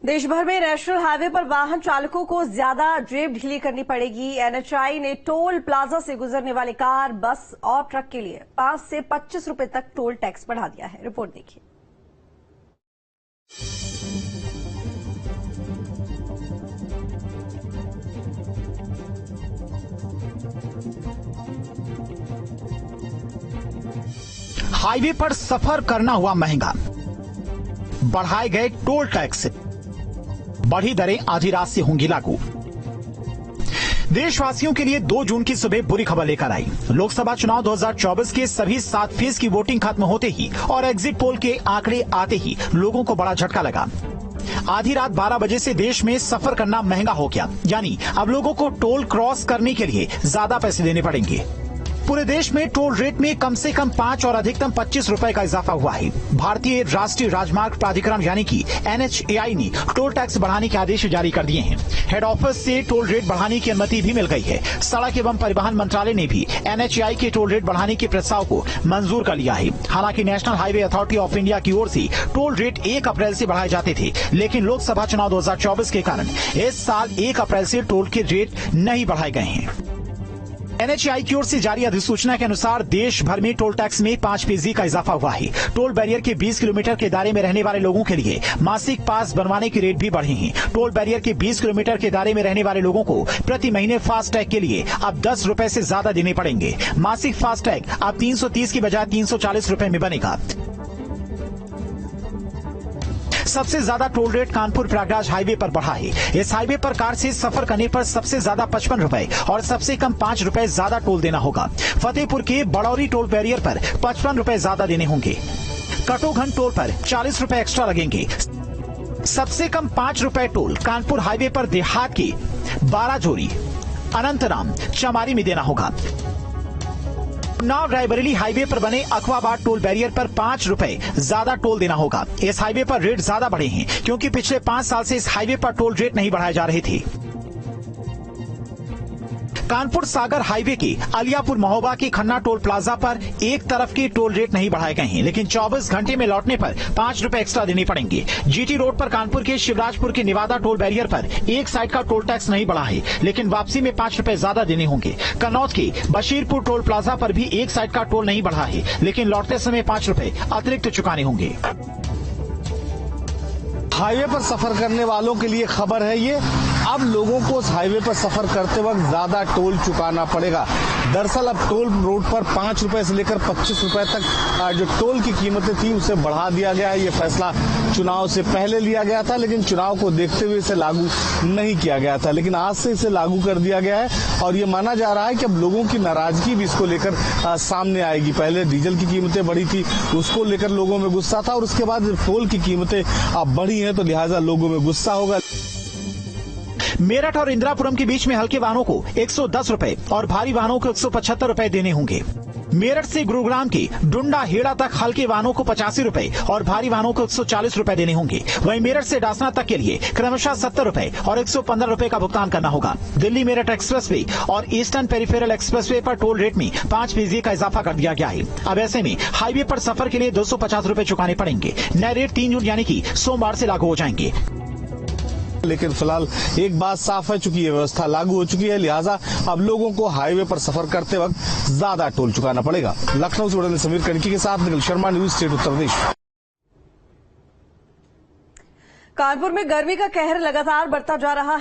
देश भर में नेशनल हाईवे पर वाहन चालकों को ज्यादा जेब ढीली करनी पड़ेगी। एनएचएआई ने टोल प्लाजा से गुजरने वाले कार, बस और ट्रक के लिए 5 से 25 रुपए तक टोल टैक्स बढ़ा दिया है। रिपोर्ट देखिए। हाईवे पर सफर करना हुआ महंगा, बढ़ाए गए टोल टैक्स, बढ़ी दरें आधी रात से होंगी लागू। देशवासियों के लिए 2 जून की सुबह बुरी खबर लेकर आई। लोकसभा चुनाव 2024 के सभी 7 फेज की वोटिंग खत्म होते ही और एग्जिट पोल के आंकड़े आते ही लोगों को बड़ा झटका लगा। आधी रात 12 बजे से देश में सफर करना महंगा हो गया, यानी अब लोगों को टोल क्रॉस करने के लिए ज्यादा पैसे देने पड़ेंगे। पूरे देश में टोल रेट में कम से कम 5 और अधिकतम 25 रुपए का इजाफा हुआ है। भारतीय राष्ट्रीय राजमार्ग प्राधिकरण यानी कि एनएचएआई ने टोल टैक्स बढ़ाने के आदेश जारी कर दिए हैं। हेड ऑफिस से टोल रेट बढ़ाने की अनुमति भी मिल गई है। सड़क एवं परिवहन मंत्रालय ने भी एनएचएआई के टोल रेट बढ़ाने के प्रस्ताव को मंजूर कर लिया है। हालांकि national highway authority of India की ओर से टोल रेट 1 अप्रैल से बढ़ाए जाते थे, लेकिन लोकसभा चुनाव 2024 के कारण इस साल 1 अप्रैल से टोल के रेट नहीं बढ़ाए गए हैं। एनएचएआई की ओर से जारी अधिसूचना के अनुसार देश भर में टोल टैक्स में 5% का इजाफा हुआ है। टोल बैरियर के 20 किलोमीटर के दायरे में रहने वाले लोगों के लिए मासिक पास बनवाने की रेट भी बढ़े हैं। टोल बैरियर के 20 किलोमीटर के दायरे में रहने वाले लोगों को प्रति महीने फास्ट टैग के लिए अब 10 रुपए से ज्यादा देने पड़ेंगे। मासिक फास्ट टैग अब 330 की बजाय 340 रुपए में बनेगा। सबसे ज्यादा toll rate Kanpur Prayagraj highway पर बढ़ा है। इस हाईवे पर कार से सफर करने पर सबसे ज्यादा 55 रुपए और सबसे कम 5 रुपए ज्यादा टोल देना होगा। फतेहपुर के बड़ौरी टोल बैरियर पर 55 रुपए ज्यादा देने होंगे। कटोघन टोल पर 40 रुपए एक्स्ट्रा लगेंगे। सबसे कम 5 रुपए टोल कानपुर हाईवे पर देहात के 12 जोरी, अनंतराम, चमारी में देना होगा। उन्नाव रायबरेली हाईवे पर बने अखवाबाद टोल बैरियर पर 5 रुपए ज्यादा टोल देना होगा। इस हाईवे पर रेट ज्यादा बढ़े हैं क्योंकि पिछले 5 साल से इस हाईवे पर टोल रेट नहीं बढ़ाए जा रहे थे। कानपुर सागर हाईवे के अलियापुर महोबा के खन्ना टोल प्लाजा पर एक तरफ के टोल रेट नहीं बढ़ाए गए हैं, लेकिन 24 घंटे में लौटने पर 5 रुपए एक्स्ट्रा देने पड़ेंगे। जीटी रोड पर कानपुर के शिवराजपुर के निवादा टोल बैरियर पर एक साइड का टोल टैक्स नहीं बढ़ा है, लेकिन वापसी में 5 रुपए ज्यादा देने होंगे। कन्नौज के बशीरपुर टोल प्लाजा पर भी एक साइड का टोल नहीं बढ़ा है, लेकिन लौटते समय 5 रुपए अतिरिक्त चुकाने होंगे। हाईवे पर सफर करने वालों के लिए खबर है ये, अब लोगों को उस हाईवे पर सफर करते वक्त ज्यादा टोल चुकाना पड़ेगा। दरअसल अब टोल रोड पर 5 रुपए से लेकर 25 रुपए तक जो टोल की कीमतें थी उसे बढ़ा दिया गया है। ये फैसला चुनाव से पहले लिया गया था, लेकिन चुनाव को देखते हुए इसे लागू नहीं किया गया था, लेकिन आज से इसे लागू कर दिया गया है। और ये माना जा रहा है कि अब लोगों की नाराजगी भी इसको लेकर सामने आएगी। पहले डीजल की कीमतें बढ़ी थी, उसको लेकर लोगों में गुस्सा था, और उसके बाद टोल की कीमतें अब बढ़ी हैं तो लिहाजा लोगों में गुस्सा होगा। मेरठ और इंदिरापुरम के बीच में हल्के वाहनों को 110 रुपए और भारी वाहनों को 175 रुपए देने होंगे। मेरठ से गुरुग्राम के डुंडा हेड़ा तक हल्के वाहनों को 85 रुपए और भारी वाहनों को 140 रुपए देने होंगे। वहीं मेरठ से डासना तक के लिए क्रमशः 70 रुपए और 115 रुपए का भुगतान करना होगा। दिल्ली मेरठ एक्सप्रेसवे और ईस्टर्न पेरिफेरल एक्सप्रेसवे पर टोल रेट में 5% का इजाफा कर दिया गया है। अब ऐसे में हाईवे पर सफर के लिए 250 रुपए चुकाने पड़ेंगे। नए रेट 3 जून यानी कि सोमवार से लागू हो जाएंगे। लेकिन फिलहाल एक बात साफ है, चूंकि ये व्यवस्था लागू हो चुकी है, लिहाजा अब लोगों को हाईवे पर सफर करते वक्त ज्यादा टोल चुकाना पड़ेगा। लखनऊ से जुड़े समीर कणकी के साथ निखिल शर्मा, न्यूज स्टेट उत्तर प्रदेश। कानपुर में गर्मी का कहर लगातार बढ़ता जा रहा है।